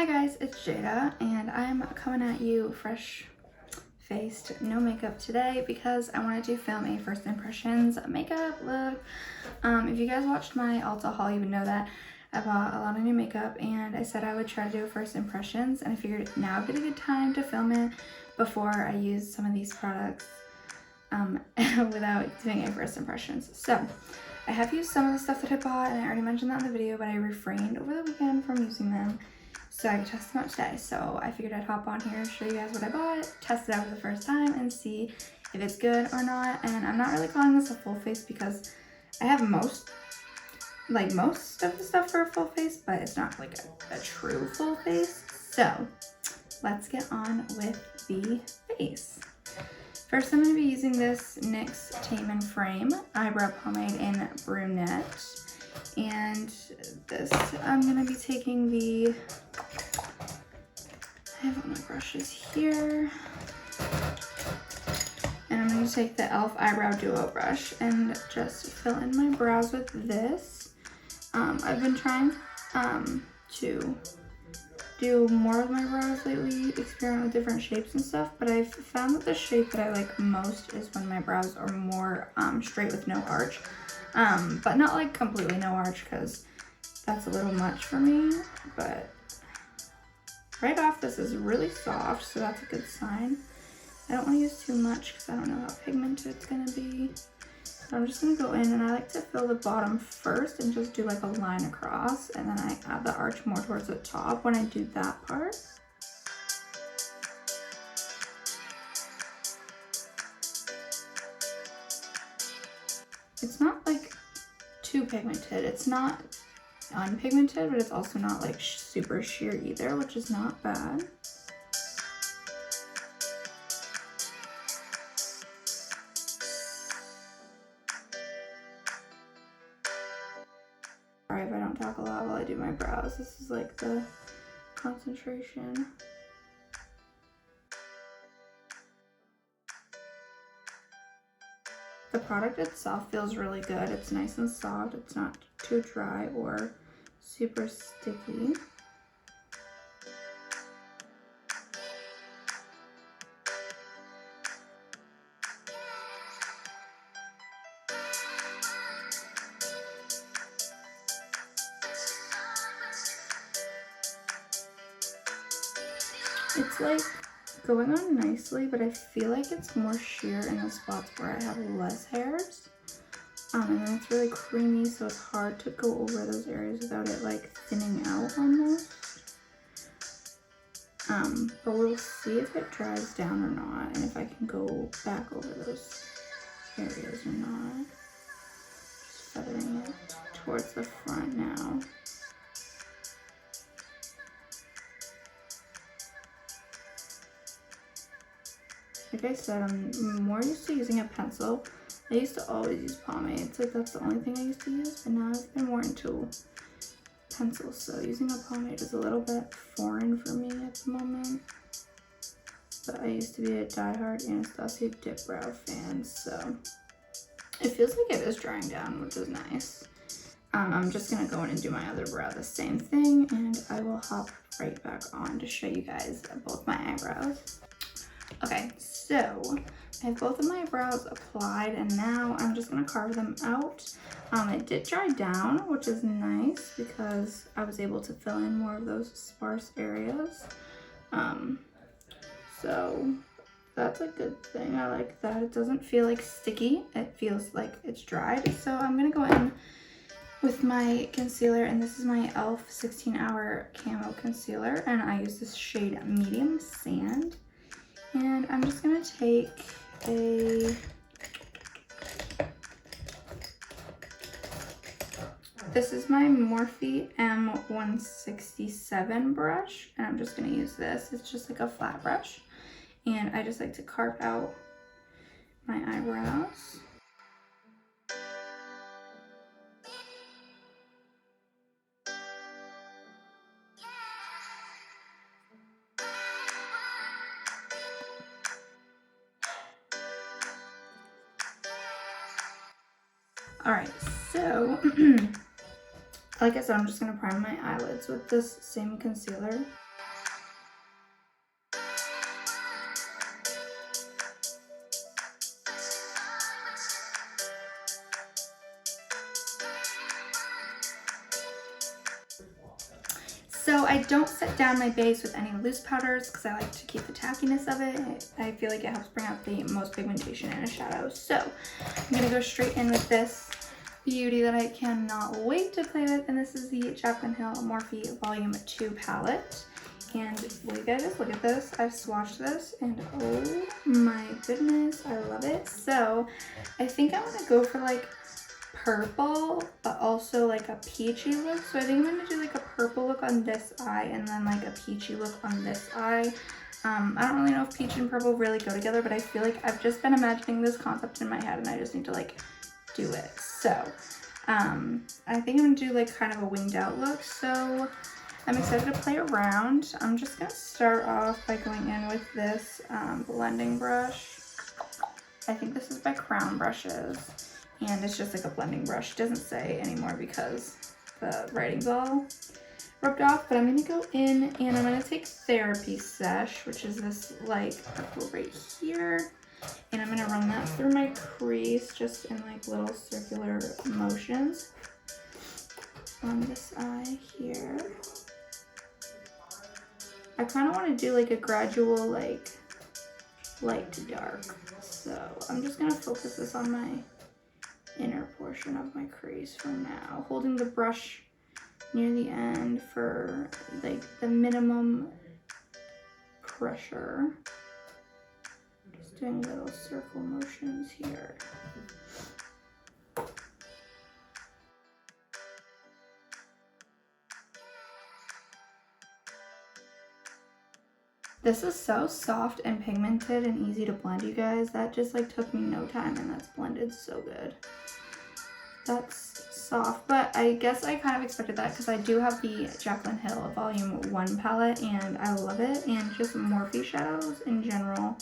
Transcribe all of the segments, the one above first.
Hi guys, it's Jada and I'm coming at you fresh faced, no makeup today because I wanted to film a first impressions makeup look. If you guys watched my Ulta haul, you would know that I bought a lot of new makeup and I said I would try to do a first impressions, and I figured now would be a good time to film it before I use some of these products without doing a first impressions. So I have used some of the stuff that I bought and I already mentioned that in the video, but I refrained over the weekend from using them so I could test them out today. So I figured I'd hop on here, show you guys what I bought, test it out for the first time, and see if it's good or not. And I'm not really calling this a full face because I have most of the stuff for a full face, but it's not like a true full face. So let's get on with the face. First, I'm going to be using this NYX Tame and Frame Eyebrow Pomade in Brunette. And this, I'm going to be taking I have all my brushes here. And I'm going to take the e.l.f. Eyebrow Duo brush and just fill in my brows with this. I've been trying to do more of my brows lately, experiment with different shapes and stuff, but I've found that the shape that I like most is when my brows are more straight with no arch, but not like completely no arch because that's a little much for me. But right off, this is really soft, so that's a good sign. I don't want to use too much because I don't know how pigmented it's going to be. So I'm just going to go in, and I like to fill the bottom first and just do like a line across, and then I add the arch more towards the top when I do that part. It's not like too pigmented. It's not unpigmented, but it's also not like super sheer either, which is not bad. Sorry if I don't talk a lot while I do my brows. This is like the concentration. The product itself feels really good. It's nice and soft. It's not too dry or super sticky. It's like going on nicely, but I feel like it's more sheer in the spots where I have less hairs. And then it's really creamy, so it's hard to go over those areas without it like thinning out almost. But we'll see if it dries down or not, and if I can go back over those areas or not. Just feathering it towards the front now. Like I said, I'm more used to using a pencil. I used to always use pomades, like that's the only thing I used to use, but now I've been more into pencils, so using a pomade is a little bit foreign for me at the moment. But I used to be a diehard Anastasia Dip Brow fan, so it feels like it is drying down, which is nice. I'm just gonna go in and do my other brow the same thing, and I will hop right back on to show you guys both my eyebrows. Okay, so I have both of my brows applied, and now I'm just gonna carve them out. It did dry down, which is nice because I was able to fill in more of those sparse areas. So that's a good thing. I like that. It doesn't feel like sticky. It feels like it's dried. So I'm gonna go in with my concealer, and this is my e.l.f. 16 Hour Camo Concealer, and I use this shade Medium Sand. And I'm just gonna take this is my Morphe M167 brush, and I'm just gonna use this. It's just like a flat brush, and I just like to carve out my eyebrows. Alright, so like I said, I'm just going to prime my eyelids with this same concealer. So I don't set down my base with any loose powders because I like to keep the tackiness of it. I feel like it helps bring out the most pigmentation in a shadow. So I'm going to go straight in with this beauty that I cannot wait to play with. And this is the Jaclyn Hill Morphe Volume 2 palette. And will you guys look at this? I've swatched this and oh my goodness, I love it. So I think I want to go for like purple, but also like a peachy look. So I think I'm gonna do like a purple look on this eye and then like a peachy look on this eye. I don't really know if peach and purple really go together, but I feel like I've just been imagining this concept in my head and I just need to like do it. So I think I'm gonna do like kind of a winged out look. So I'm excited to play around. I'm just gonna start off by going in with this blending brush. I think this is by Crown Brushes. And it's just like a blending brush. It doesn't say anymore because the writing's all rubbed off. But I'm going to go in and I'm going to take Therapy Sesh, which is this light purple right here. And I'm going to run that through my crease just in like little circular motions on this eye here. I kind of want to do like a gradual like light to dark. So I'm just going to focus this on my inner portion of my crease for now, holding the brush near the end for like the minimum pressure. Just doing little circle motions here. This is so soft and pigmented and easy to blend, you guys. That just like took me no time and that's blended so good. That's soft, but I guess I kind of expected that because I do have the Jaclyn Hill Volume 1 palette and I love it, and just Morphe shadows in general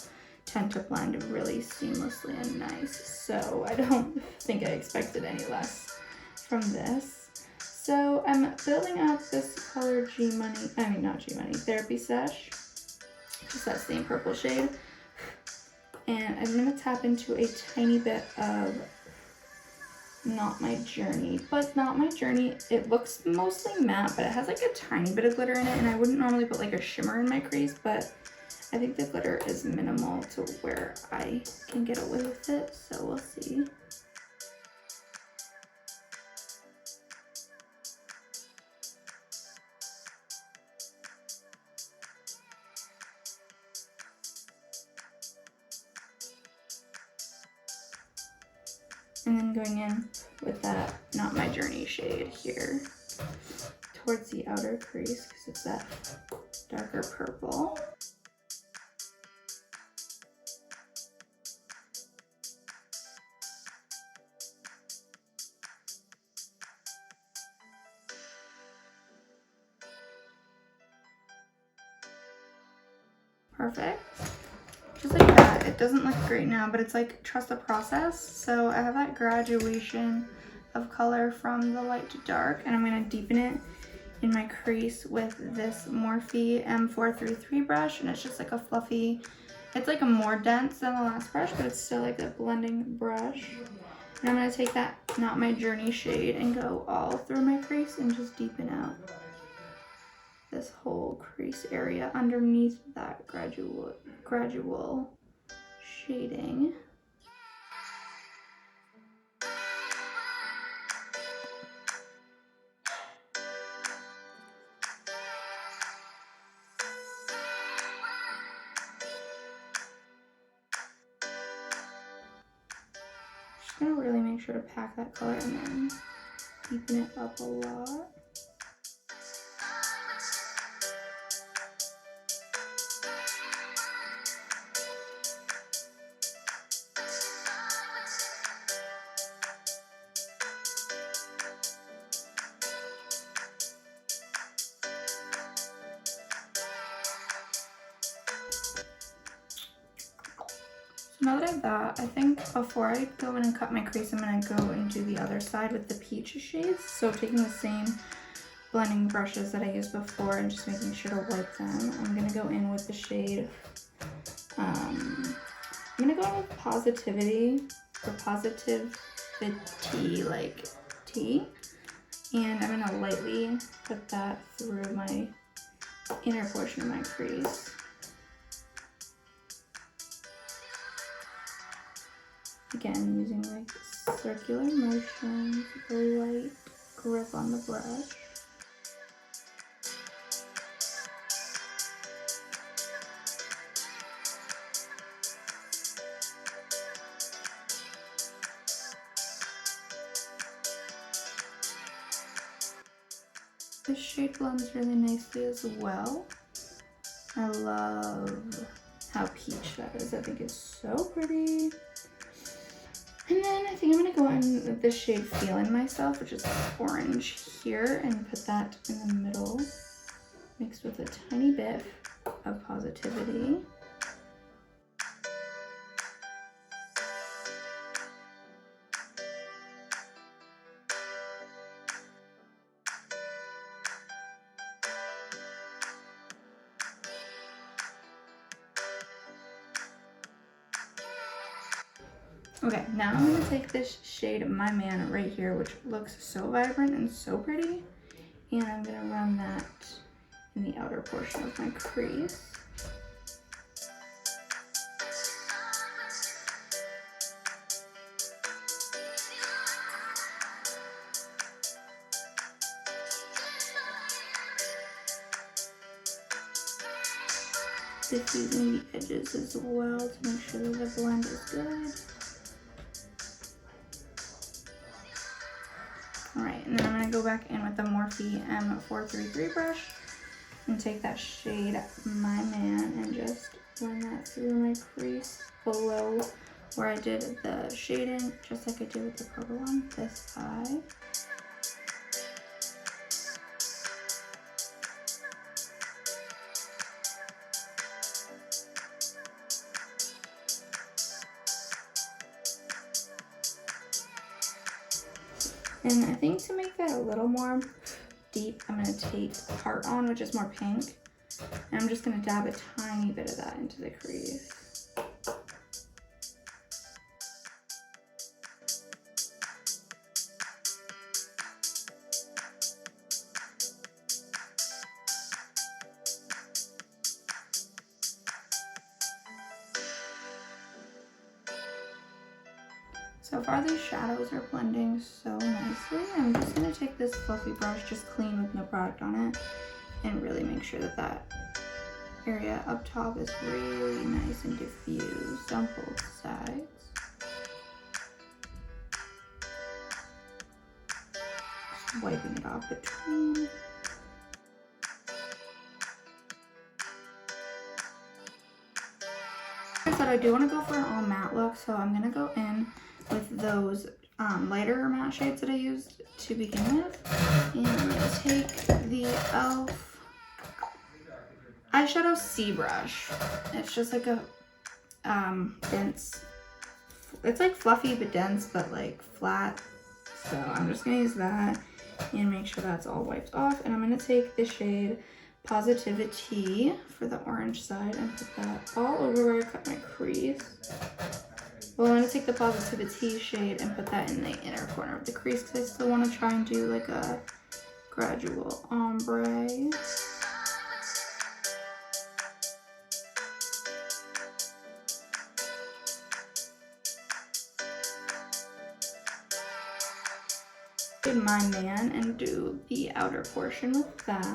tend to blend really seamlessly and nice, so I don't think I expected any less from this. So I'm building up this color Therapy Sesh, just that same purple shade, and I'm going to tap into a tiny bit of Not My Journey. But Not My Journey, it looks mostly matte, but it has like a tiny bit of glitter in it, and I wouldn't normally put like a shimmer in my crease, but I think the glitter is minimal to where I can get away with it, so we'll see. And then going in with that Not My Journey shade here towards the outer crease because it's that darker purple. Perfect. Just like that. It doesn't look great now, but it's like trust the process. So I have that graduation of color from the light to dark, and I'm going to deepen it in my crease with this Morphe M433 brush, and it's just like a fluffy, it's like a more dense than the last brush, but it's still like a blending brush. And I'm going to take that Not My Journey shade and go all through my crease and just deepen out this whole crease area underneath that gradual shading. Just gonna really make sure to pack that color and then deepen it up a lot. Now that I have that, I think before I go in and cut my crease, I'm going to go and do the other side with the peach shades. So taking the same blending brushes that I used before and just making sure to wipe them, I'm going to go in with the shade, I'm going to go in with Positivity, or Positivity, like tea. And I'm gonna lightly put that through my inner portion of my crease. Again, using like circular motions, very light grip on the brush. This shade blends really nicely as well. I love how peach that is. I think it's so pretty. And then I think I'm gonna go in with the shade Feelin' Myself, which is orange here, and put that in the middle, mixed with a tiny bit of Positivity. Okay, now I'm gonna take this shade My Man right here, which looks so vibrant and so pretty, and I'm gonna run that in the outer portion of my crease. Diffusing the edges as well to make sure that the blend is good. Alright, and then I'm going to go back in with the Morphe M433 brush and take that shade My Man and just run that through my crease below where I did the shading, just like I did with the purple on this side. And I think to make that a little more deep, I'm going to take Heart On, which is more pink, and I'm just going to dab a tiny bit of that into the crease. So far these shadows are blending so nicely. I'm just going to take this fluffy brush, just clean with no product on it, and really make sure that that area up top is really nice and diffused on both sides. Just wiping it off between. Like I said, I do want to go for an all matte look, so I'm going to go in with those lighter matte shades that I used to begin with. And I'm going to take the e.l.f. eyeshadow C brush. It's just like a dense, it's like fluffy but dense but like flat. So I'm just going to use that and make sure that's all wiped off. And I'm going to take the shade Positivity for the orange side and put that all over where I cut my crease. Well, I'm going to take the Positivity shade and put that in the inner corner of the crease because I still want to try and do like a gradual ombre. My Man and do the outer portion with that.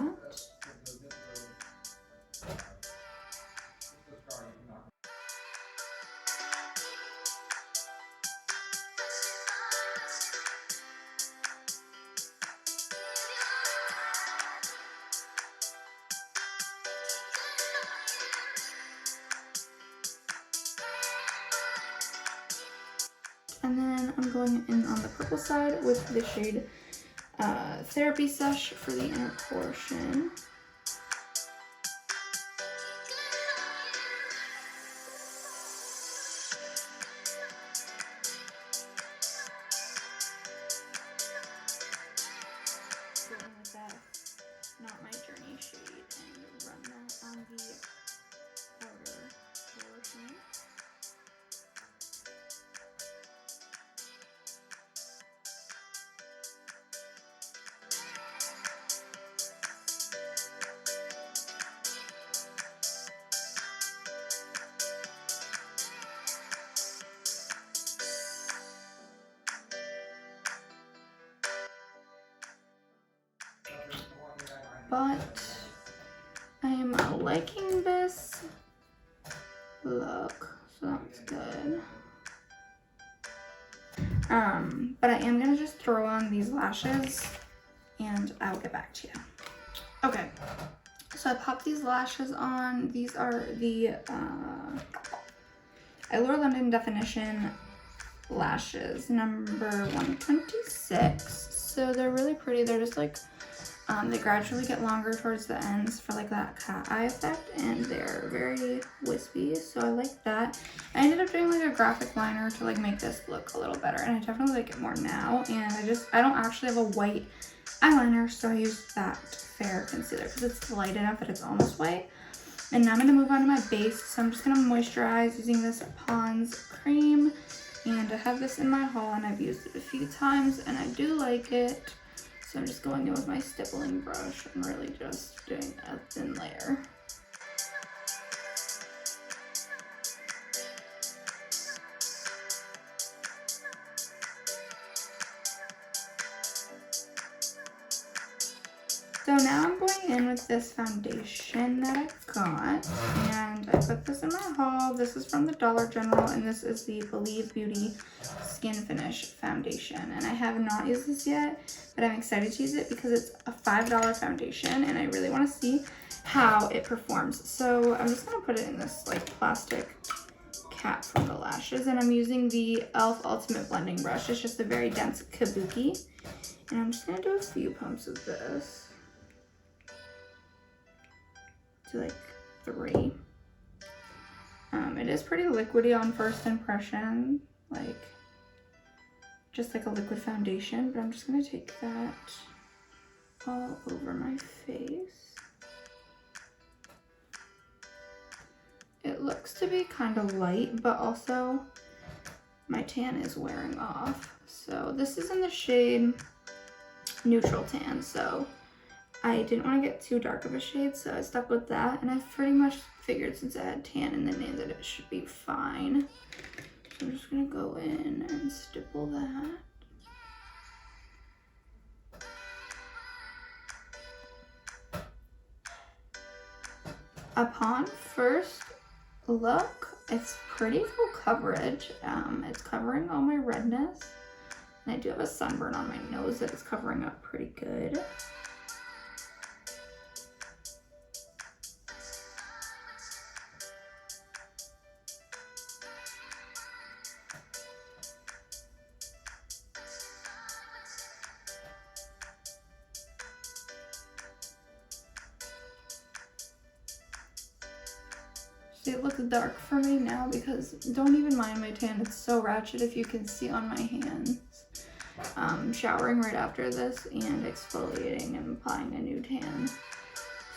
And then I'm going in on the purple side with the shade Therapy Sesh for the inner portion. Going with that Not My Journey shade and run that on the outer portion. but I am liking this look, so that's good. But I am gonna just throw on these lashes and I'll get back to you. Okay, so I popped these lashes on. These are the Eylure London Definition lashes, number 126. So they're really pretty. They're just like, they gradually get longer towards the ends for like that cat eye effect, and they're very wispy, so I like that. I ended up doing like a graphic liner to like make this look a little better, and I definitely like it more now. And I don't actually have a white eyeliner, so I use that fair concealer because it's light enough that it's almost white. And now I'm gonna move on to my base, so I'm just gonna moisturize using this Pond's cream, and I have this in my haul and I've used it a few times and I do like it. So I'm just going in with my stippling brush and really just doing a thin layer. So now I'm going in with this foundation that I got, and I put this in my haul. This is from the Dollar General, and this is the Believe Beauty Skin Finish Foundation. And I have not used this yet, but I'm excited to use it because it's a $5 foundation, and I really want to see how it performs. So I'm just going to put it in this like plastic cap from the lashes, and I'm using the e.l.f. Ultimate Blending Brush. It's just a very dense kabuki, and I'm just going to do a few pumps of this. Like 3. It is pretty liquidy on first impression, like just like a liquid foundation, but I'm just gonna take that all over my face. It looks to be kind of light, but also my tan is wearing off. So this is in the shade Neutral Tan, so I didn't want to get too dark of a shade, so I stuck with that, and I pretty much figured since I had tan in the name that it should be fine. So I'm just going to go in and stipple that. Upon first look, it's pretty full coverage. It's covering all my redness, and I do have a sunburn on my nose that is covering up pretty good. It looks dark for me now because don't even mind my tan, it's so ratchet if you can see on my hands. Showering right after this and exfoliating and applying a new tan,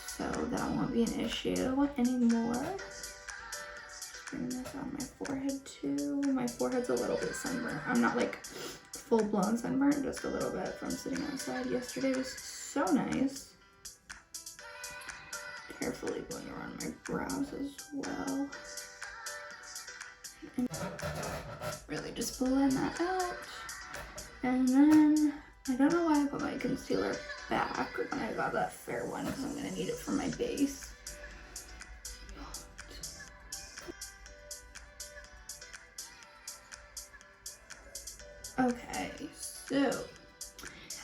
so that won't be an issue anymore. Just bring this on my forehead too. My forehead's a little bit sunburned. I'm not like full-blown sunburned, just a little bit from sitting outside. Yesterday was so nice. Carefully going around my brows as well. And really just blend that out. And then, I don't know why I put my concealer back when I got that fair one, because I'm going to need it for my base. Okay, so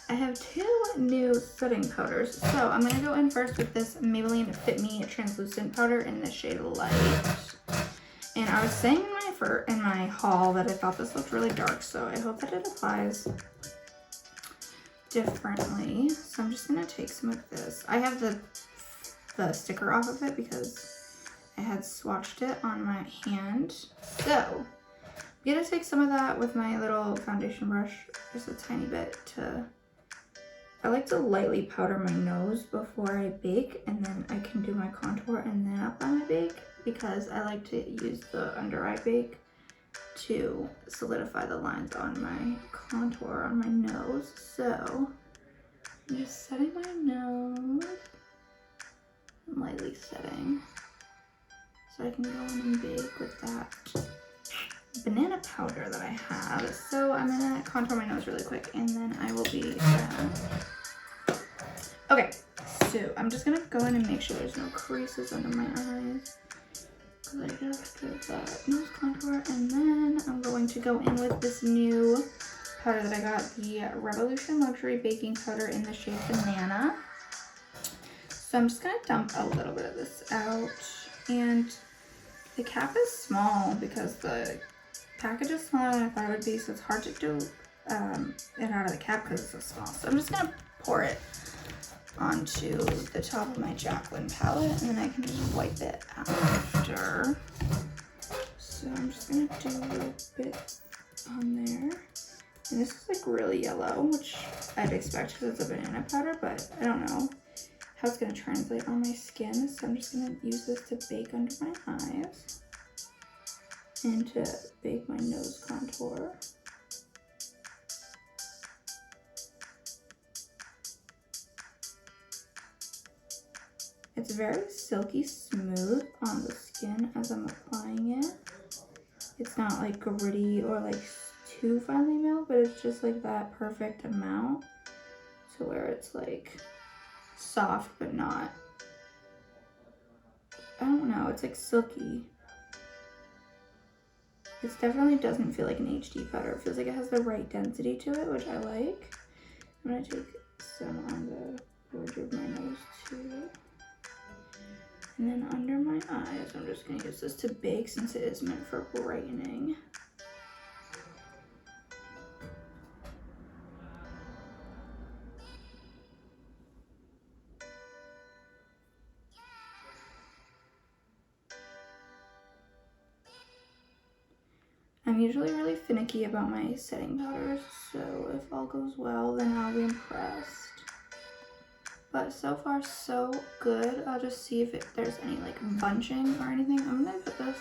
I have 2 new setting powders. So I'm going to go in first with this Maybelline Fit Me Translucent Powder in the shade Light. And I was saying in my haul that I thought this looked really dark, so I hope that it applies differently. So I'm just going to take some of this. I have the sticker off of it because I had swatched it on my hand. So I'm going to take some of that with my little foundation brush, just a tiny bit to... I like to lightly powder my nose before I bake, and then I can do my contour and then apply my bake, because I like to use the under eye bake to solidify the lines on my contour on my nose. So I'm just setting my nose and lightly setting so I can go in and bake with that banana powder that I have. So I'm gonna contour my nose really quick and then I will be done. Okay, So I'm just gonna go in and make sure there's no creases under my eyes, because I just did that nose contour. And then I'm going to go in with this new powder that I got, the Revolution Luxury Baking Powder in the shade Banana. So I'm just gonna dump a little bit of this out, and the cap is small because the package is smaller than I thought it would be, so it's hard to do it out of the cap because it's so small. So I'm just gonna pour it onto the top of my Jaclyn palette, and then I can just wipe it after. So I'm just gonna do a little bit on there. And this is like really yellow, which I'd expect because it's a banana powder, but I don't know how it's gonna translate on my skin. So I'm just gonna use this to bake under my eyes and to bake my nose contour. It's very silky smooth on the skin as I'm applying it. It's not like gritty or like too finely milled, but it's just like that perfect amount to where it's like soft but not, I don't know, it's like silky. It definitely doesn't feel like an HD powder. It feels like it has the right density to it, which I like. I'm gonna take some on the border of my nose too. And then under my eyes, I'm just gonna use this to bake since it is meant for brightening. I'm usually really finicky about my setting powders, so if all goes well, then I'll be impressed. But so far, so good. I'll just see if there's any like bunching or anything. I'm gonna put this,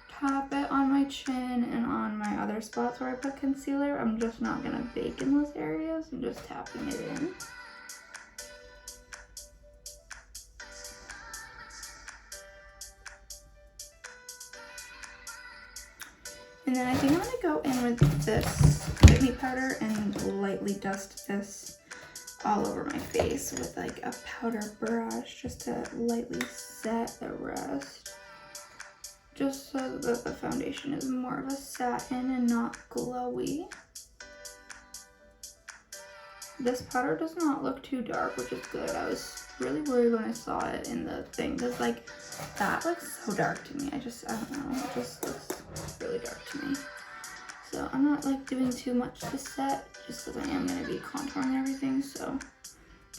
tap it on my chin and on my other spots where I put concealer. I'm just not gonna bake in those areas. I'm just tapping it in. And then I think I'm gonna go in with this Fit Me powder and lightly dust this all over my face with like a powder brush just to lightly set the rest. Just so that the foundation is more of a satin and not glowy. This powder does not look too dark, which is good. I was really worried when I saw it in the thing, because like that looks so dark to me. I don't know, it just looks really dark to me. So I'm not like doing too much to set, just because I am going to be contouring and everything, so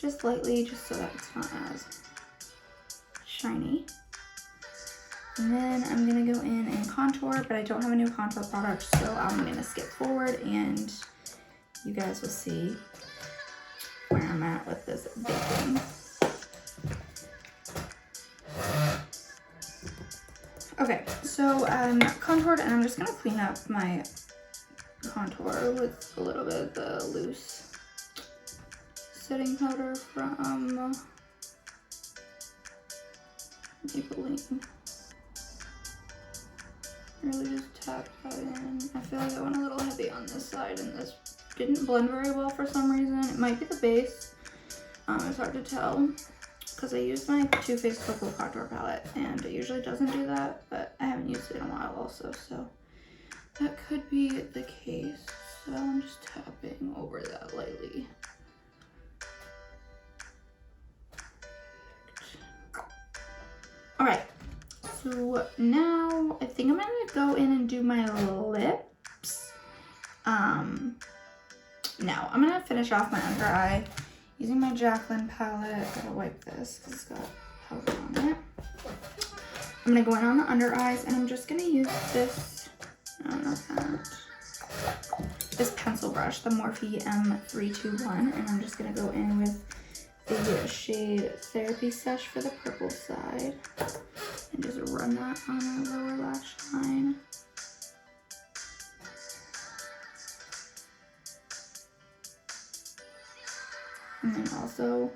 just lightly, just so that it's not as shiny. And then I'm going to go in and contour, but I don't have a new contour product, so I'm going to skip forward and you guys will see where I'm at with this baking. Okay, so I'm contoured, and I'm just going to clean up my contour with a little bit of the loose setting powder from Maybelline. Really just tap that in. I feel like I went a little heavy on this side, and this didn't blend very well for some reason. It might be the base. It's hard to tell because I used my Too Faced Cocoa Contour palette, and it usually doesn't do that, but I haven't used it in a while also, so that could be the case. So I'm just tapping over that lightly. All right, so now I think I'm gonna go in and do my lips. Now I'm gonna finish off my under eye using my Jaclyn palette. Gotta wipe this because it's got powder on it. I'm gonna go in on the under eyes, and I'm just gonna use this, this pencil brush, the Morphe M321, and I'm just gonna go in with the shade Therapy Sesh for the purple side, and just run that on our lower lash line. And then also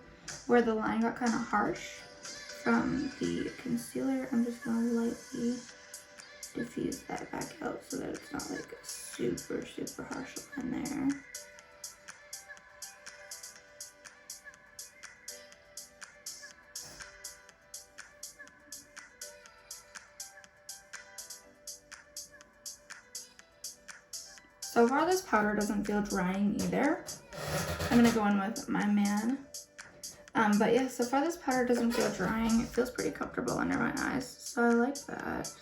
where the line got kind of harsh from the concealer, I'm just gonna lightly diffuse that back out so that it's not like a super, super harsh line there. so far this powder doesn't feel drying either. I'm gonna go in with My Man. But yeah, so far this powder doesn't feel drying. It feels pretty comfortable under my eyes, so I like that.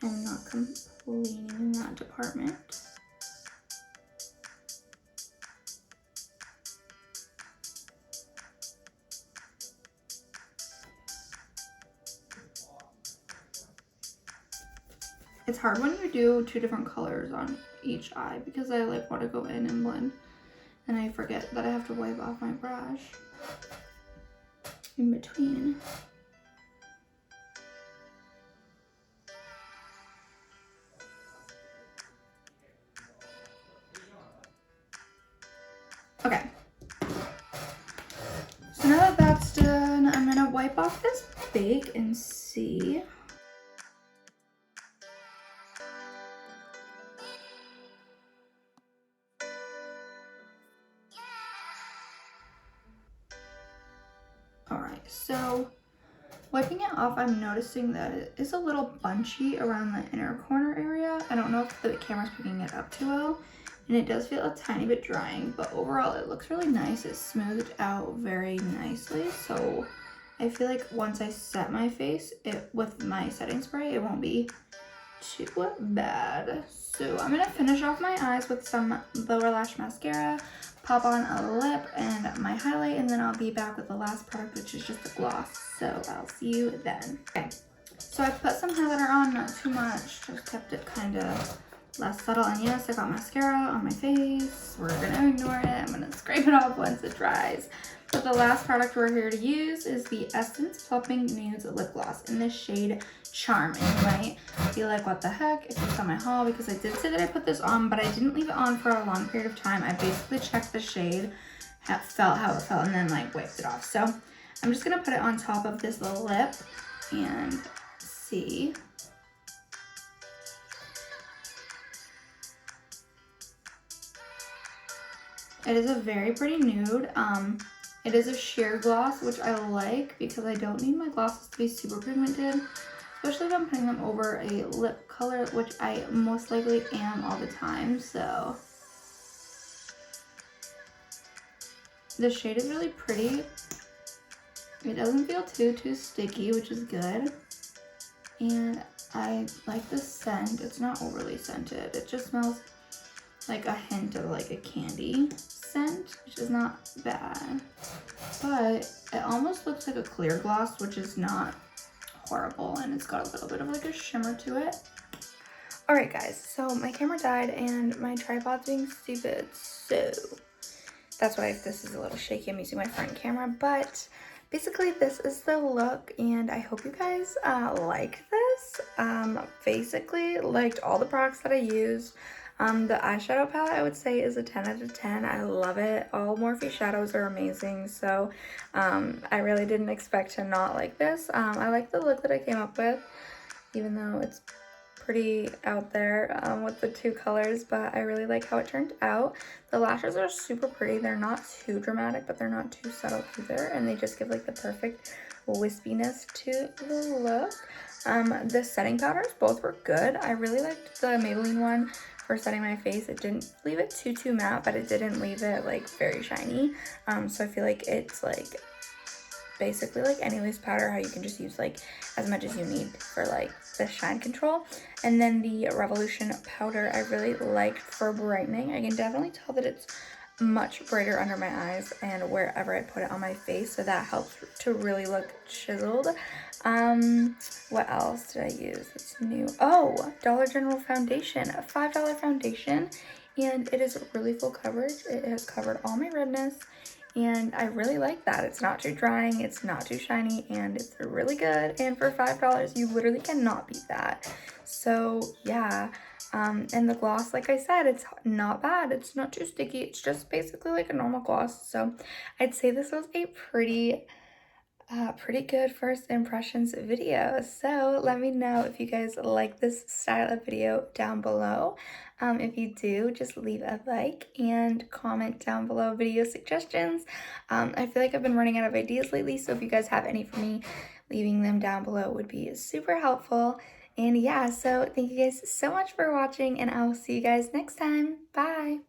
I'm not complaining in that department. It's hard when you do 2 different colors on each eye because I like want to go in and blend, and I forget that I have to wipe off my brush in between. Okay. So now that that's done, I'm gonna wipe off this bake and see. Alright, so wiping it off, I'm noticing that it is a little bunchy around the inner corner area. I don't know if the camera's picking it up too well, and it does feel a tiny bit drying, but overall it looks really nice. It's smoothed out very nicely, so I feel like once I set my face with my setting spray, it won't be too bad. So I'm gonna finish off my eyes with some Lower Lash Mascara, pop on a lip and my highlight, and then I'll be back with the last product, which is just a gloss. So I'll see you then. Okay, so I put some highlighter on, not too much, just kept it kind of less subtle. And yes, I got mascara on my face. We're gonna ignore it. I'm gonna scrape it off once it dries. But the last product we're here to use is the Essence Plumping Nudes Lip Gloss in the shade Charm. And you might be like, what the heck, if you saw my haul, because I did say that I put this on, but I didn't leave it on for a long period of time. I basically checked the shade, felt how it felt, and then like wiped it off. So I'm just gonna put it on top of this lip and see. It is a very pretty nude. It is a sheer gloss, which I like because I don't need my glosses to be super pigmented, especially if I'm putting them over a lip color, which I most likely am all the time. So the shade is really pretty. It doesn't feel too sticky, which is good. And I like the scent. It's not overly scented. It just smells like a hint of like a candy scent, which is not bad. But it almost looks like a clear gloss, which is not horrible, and it's got a little bit of like a shimmer to it. Alright guys, so my camera died and my tripod's being stupid, so that's why if this is a little shaky, I'm using my front camera. But basically this is the look, and I hope you guys like this. Basically liked all the products that I used. The eyeshadow palette I would say is a 10 out of 10. I love it. All Morphe shadows are amazing, so I really didn't expect to not like this. I like the look that I came up with, even though it's pretty out there with the 2 colors, but I really like how it turned out. The lashes are super pretty. They're not too dramatic, but they're not too subtle either, and they just give like the perfect wispiness to the look. The setting powders, both were good. I really liked the Maybelline one for setting my face. It didn't leave it too matte, but it didn't leave it like very shiny. So I feel like it's like basically like any loose powder, how you can just use like as much as you need for like the shine control. And then the Revolution powder I really liked for brightening. I can definitely tell that it's much brighter under my eyes and wherever I put it on my face, so that helps to really look chiseled. What else did I use that's new? Oh, Dollar General foundation, a $5 foundation, and it is really full coverage. It has covered all my redness, and I really like that. It's not too drying, it's not too shiny, and it's really good. And for $5, you literally cannot beat that. So yeah. And the gloss, like I said, it's not bad. It's not too sticky. It's just basically like a normal gloss. So I'd say this was a pretty good first impressions video. So let me know if you guys like this style of video down below. If you do, just leave a like and comment down below video suggestions. I feel like I've been running out of ideas lately, so if you guys have any for me, leaving them down below would be super helpful. And yeah, so thank you guys so much for watching, and I will see you guys next time. Bye!